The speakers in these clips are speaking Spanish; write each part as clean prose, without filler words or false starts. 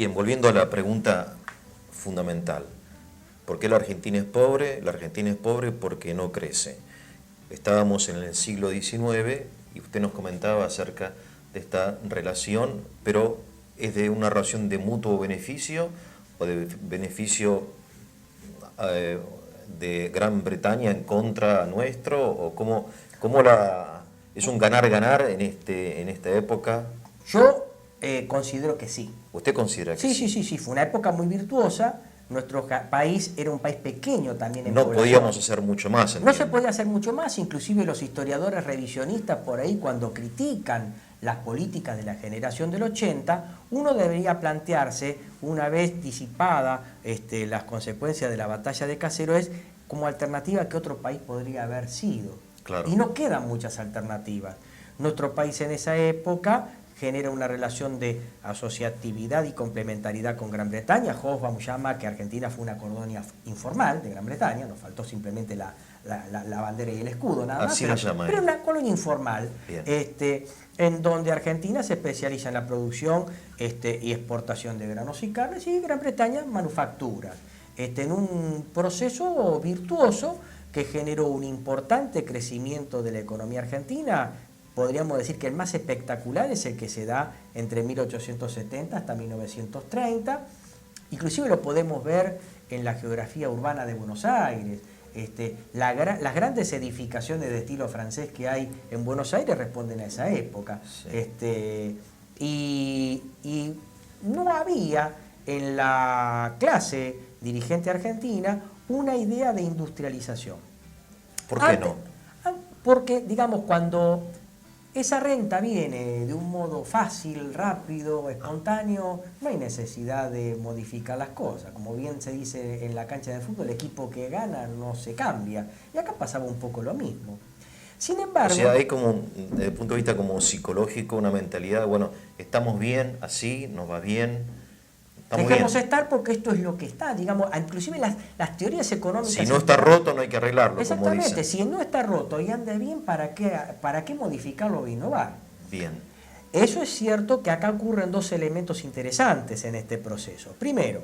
Bien, volviendo a la pregunta fundamental. ¿Por qué la Argentina es pobre? La Argentina es pobre porque no crece. Estábamos en el siglo XIX y usted nos comentaba acerca de esta relación, pero ¿es de una relación de mutuo beneficio o de beneficio de Gran Bretaña en contra nuestro? ¿O es un ganar-ganar en esta época? Yo considero que sí. ¿Usted considera que sí? Sí. Fue una época muy virtuosa. Nuestro país era un país pequeño también en población. No podíamos hacer mucho más. No se podía hacer mucho más, inclusive los historiadores revisionistas por ahí cuando critican las políticas de la generación del 80, uno debería plantearse, una vez disipada las consecuencias de la batalla de Caseros, es como alternativa que otro país podría haber sido. Claro. Y no quedan muchas alternativas. Nuestro país en esa época genera una relación de asociatividad y complementariedad con Gran Bretaña. Hobsbawm llama que Argentina fue una colonia informal de Gran Bretaña, nos faltó simplemente la bandera y el escudo, nada más. Así lo llama pero él. una colonia informal, en donde Argentina se especializa en la producción y exportación de granos y carnes, y Gran Bretaña manufacturas. En un proceso virtuoso que generó un importante crecimiento de la economía argentina. Podríamos decir que el más espectacular es el que se da entre 1870 hasta 1930. Inclusive lo podemos ver en la geografía urbana de Buenos Aires. Las grandes edificaciones de estilo francés que hay en Buenos Aires responden a esa época. Sí. Y no había en la clase dirigente argentina una idea de industrialización. ¿Por qué no? Porque, digamos, cuando esa renta viene de un modo fácil, rápido, espontáneo, no hay necesidad de modificar las cosas. Como bien se dice en la cancha de fútbol, el equipo que gana no se cambia. Y acá pasaba un poco lo mismo. Sin embargo... O sea, hay como, desde el punto de vista como psicológico, una mentalidad, bueno, estamos bien, así, nos va bien. Dejemos estar porque esto es lo que está, digamos, inclusive las teorías económicas... Si no está roto, no hay que arreglarlo, exactamente, como dicen. Si no está roto y anda bien, ¿para qué modificarlo o innovar? Bien. Eso es cierto que acá ocurren dos elementos interesantes en este proceso. Primero,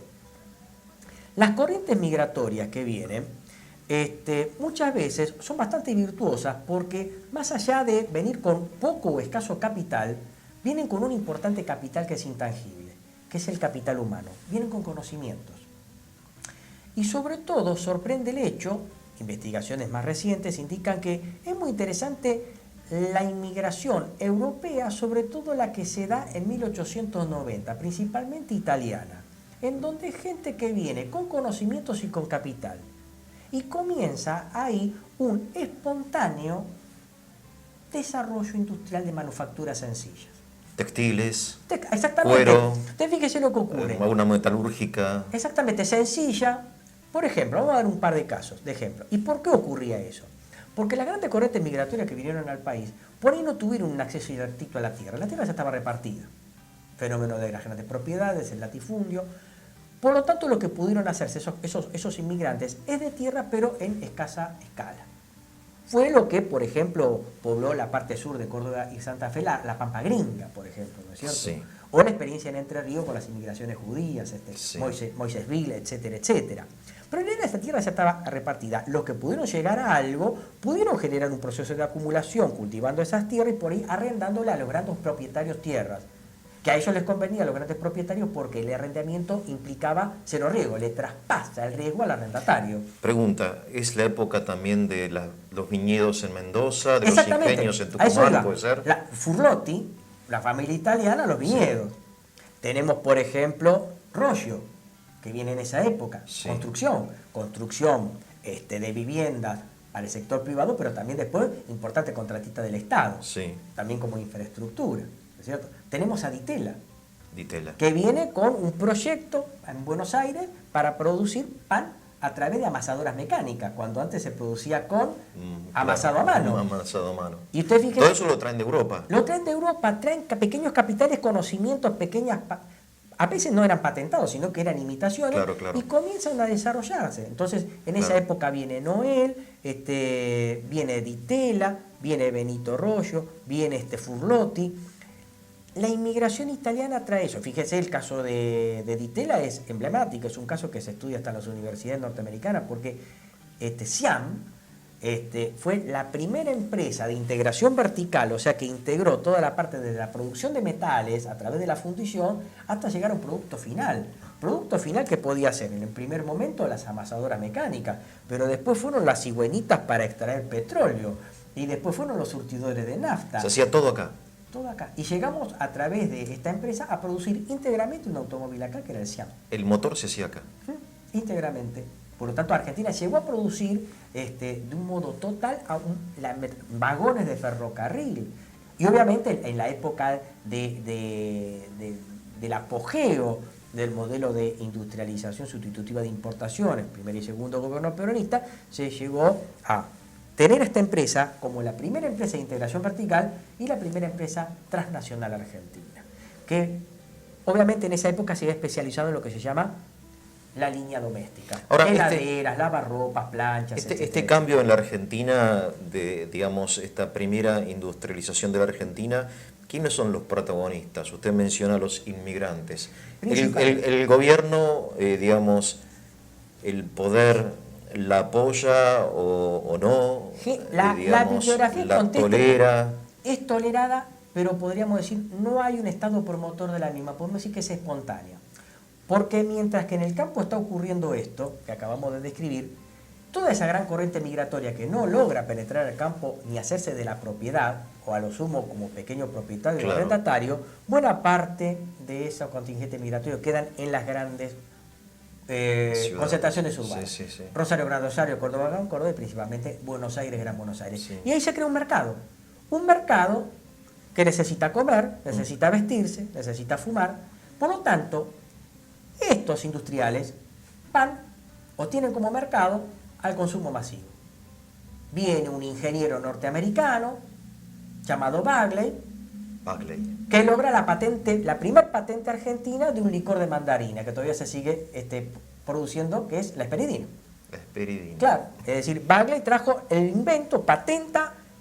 las corrientes migratorias que vienen, muchas veces son bastante virtuosas porque más allá de venir con poco o escaso capital, vienen con un importante capital que es intangible, que es el capital humano. Vienen con conocimientos. Y sobre todo sorprende el hecho, investigaciones más recientes indican que es muy interesante la inmigración europea, sobre todo la que se da en 1890, principalmente italiana, en donde hay gente que viene con conocimientos y con capital. Y comienza ahí un espontáneo desarrollo industrial de manufacturas sencillas. Textiles, exactamente. Cuero, fíjese lo que ocurre. Una metalúrgica. Exactamente, sencilla. Por ejemplo, vamos a dar un par de casos de ejemplo. ¿Y por qué ocurría eso? Porque las grandes corrientes migratorias que vinieron al país, por ahí no tuvieron un acceso directo a la tierra. La tierra ya estaba repartida. Fenómeno de las grandes propiedades, el latifundio. Por lo tanto, lo que pudieron hacerse esos inmigrantes es de tierra, pero en escasa escala. Fue lo que, por ejemplo, pobló la parte sur de Córdoba y Santa Fe, la Pampa Gringa, por ejemplo, ¿no es cierto? Sí. O la experiencia en Entre Ríos con las inmigraciones judías, Sí. Moisés Vila, etcétera, etcétera. Pero en esta tierra ya estaba repartida. Los que pudieron llegar a algo, pudieron generar un proceso de acumulación cultivando esas tierras y por ahí arrendándole a los grandes propietarios tierras. Que a ellos les convenía a los grandes propietarios porque el arrendamiento implicaba cero riesgo, le traspasa el riesgo al arrendatario. Pregunta, ¿es la época también de los viñedos en Mendoza, de los ingenios en Tucumán, puede ser? Furlotti, la familia italiana, los viñedos. Sí. Tenemos, por ejemplo, Roggio, que viene en esa época. Sí. Construcción de viviendas para el sector privado, pero también después importante contratista del Estado. Sí. También como infraestructura. ¿No es cierto? Tenemos a Ditela, que viene con un proyecto en Buenos Aires para producir pan a través de amasadoras mecánicas, cuando antes se producía con amasado a mano. Amasado a mano. Y usted fíjese, todo eso lo traen de Europa. Lo traen de Europa, traen pequeños capitales, conocimientos, pequeñas... A veces no eran patentados, sino que eran imitaciones, claro. Y comienzan a desarrollarse. Entonces, en esa época viene Noel, viene Ditela, viene Benito Roggio, viene Furlotti. la inmigración italiana trae eso. Fíjese, el caso de Di Tella es emblemático, es un caso que se estudia hasta en las universidades norteamericanas, porque Siam fue la primera empresa de integración vertical, o sea que integró toda la parte de la producción de metales a través de la fundición hasta llegar a un producto final. Producto final que podía ser en el primer momento las amasadoras mecánicas, pero después fueron las cigüeñitas para extraer petróleo y después fueron los surtidores de nafta. Se hacía todo acá. Todo acá. Y llegamos a través de esta empresa a producir íntegramente un automóvil acá que era el Siam. El motor se hacía acá. Íntegramente. Por lo tanto, Argentina llegó a producir de un modo total vagones de ferrocarril. Y obviamente en la época del apogeo del modelo de industrialización sustitutiva de importaciones, primer y segundo gobierno peronista, se llegó a tener esta empresa como la primera empresa de integración vertical y la primera empresa transnacional argentina, que obviamente en esa época se había especializado en lo que se llama la línea doméstica. Ahora, heladeras, lavarropas, planchas, este cambio en la Argentina, de, digamos, esta primera industrialización de la Argentina, ¿quiénes son los protagonistas? Usted menciona a los inmigrantes. El gobierno, digamos, el poder la apoya o no, la bibliografía la tolera. Es tolerada, pero podríamos decir, no hay un estado promotor de la misma, podemos decir que es espontánea. Porque mientras que en el campo está ocurriendo esto, que acabamos de describir, toda esa gran corriente migratoria que no logra penetrar el campo ni hacerse de la propiedad, o a lo sumo como pequeño propietario o arrendatario, buena parte de esos contingentes migratorios quedan en las grandes concentraciones urbanas. Sí, sí, sí. Rosario, Gran Rosario, Córdoba, Gran Córdoba y principalmente Buenos Aires, Gran Buenos Aires. Sí. Y ahí se crea un mercado. Un mercado que necesita comer, necesita vestirse, necesita fumar. Por lo tanto, estos industriales van o tienen como mercado al consumo masivo. Viene un ingeniero norteamericano llamado Bagley, que logra la primera patente argentina de un licor de mandarina, que todavía se sigue produciendo, que es la esperidina. La esperidina. Claro, es decir, Bagley trajo el invento,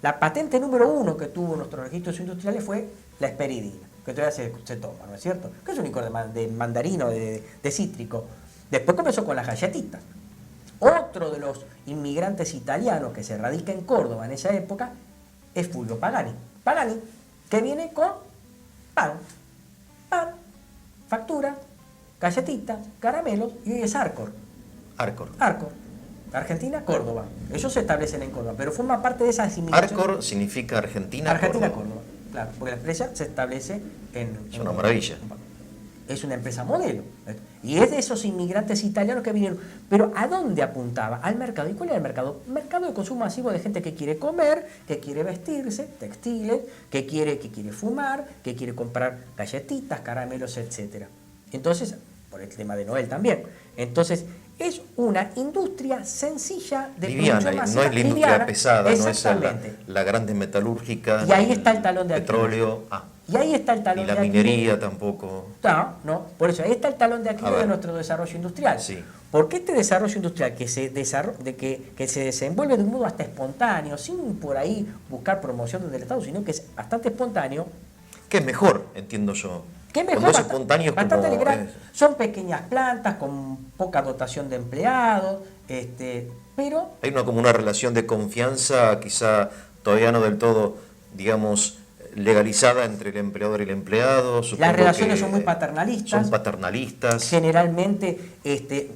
la patente número 1 que tuvo nuestros registros industriales fue la esperidina, que todavía se toma, ¿no es cierto? Que es un licor de mandarino, de cítrico. Después comenzó con las galletitas. Otro de los inmigrantes italianos que se radica en Córdoba en esa época es Fulvio Pagani. Pagani, que viene con pan, factura, galletitas, caramelos, y es Arcor. Arcor. Argentina, Córdoba. Ellos se establecen en Córdoba, pero forma parte de esas inmigraciones. Arcor significa Argentina, Córdoba. Claro, porque la empresa se establece en... Es una maravilla. Es una empresa modelo. Y es de esos inmigrantes italianos que vinieron. Pero ¿a dónde apuntaba? Al mercado. ¿Y cuál era el mercado? Mercado de consumo masivo de gente que quiere comer, que quiere vestirse, textiles, que quiere fumar, que quiere comprar galletitas, caramelos, etc. Entonces, por el tema de Noel también. Entonces, es una industria sencilla de liviana, no es la industria pesada, no es la grande metalúrgica. Y ahí está el talón de Aquiles. Petróleo. Y ahí está el talón de Aquiles. Y la minería tampoco. No, por eso ahí está el talón de Aquiles de nuestro desarrollo industrial. Sí. Porque este desarrollo industrial que se desenvuelve de un modo hasta espontáneo, sin por ahí buscar promoción desde el Estado, sino que es bastante espontáneo. Que es mejor, entiendo yo. Que es mejor, cuando es espontáneo, bastante como son pequeñas plantas con poca dotación de empleados, pero... Hay como una relación de confianza, quizá todavía no del todo, digamos, legalizada entre el empleador y el empleado. Las relaciones son muy paternalistas. Son paternalistas. Generalmente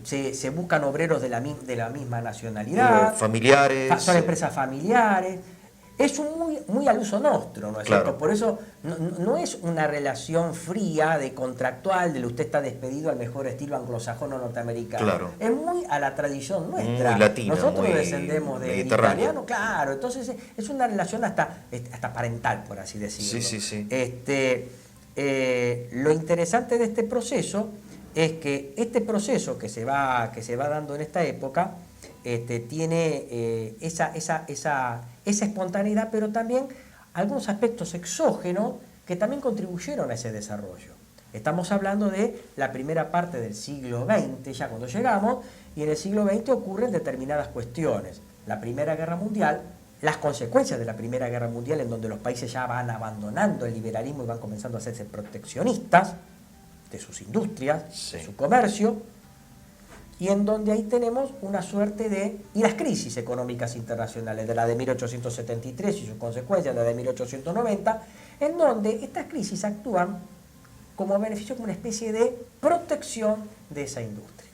se buscan obreros de la misma nacionalidad. Familiares. Son empresas familiares. Es muy al uso nuestro, ¿no es cierto? Por eso no es una relación fría, de contractual, de usted está despedido al mejor estilo anglosajón o norteamericano. Claro. Es muy a la tradición nuestra. Muy latina, nosotros muy descendemos de italiano, claro. Entonces es una relación hasta parental, por así decirlo. Sí. Lo interesante de este proceso es que este proceso que se va dando en esta época tiene esa espontaneidad, pero también algunos aspectos exógenos que también contribuyeron a ese desarrollo. Estamos hablando de la primera parte del siglo XX, ya cuando llegamos, y en el siglo XX ocurren determinadas cuestiones. La Primera Guerra Mundial, las consecuencias de la Primera Guerra Mundial, en donde los países ya van abandonando el liberalismo y van comenzando a hacerse proteccionistas de sus industrias, Sí. de su comercio, y en donde ahí tenemos una suerte de... y las crisis económicas internacionales, de la de 1873 y sus consecuencias, de la de 1890, en donde estas crisis actúan como beneficio, como una especie de protección de esa industria.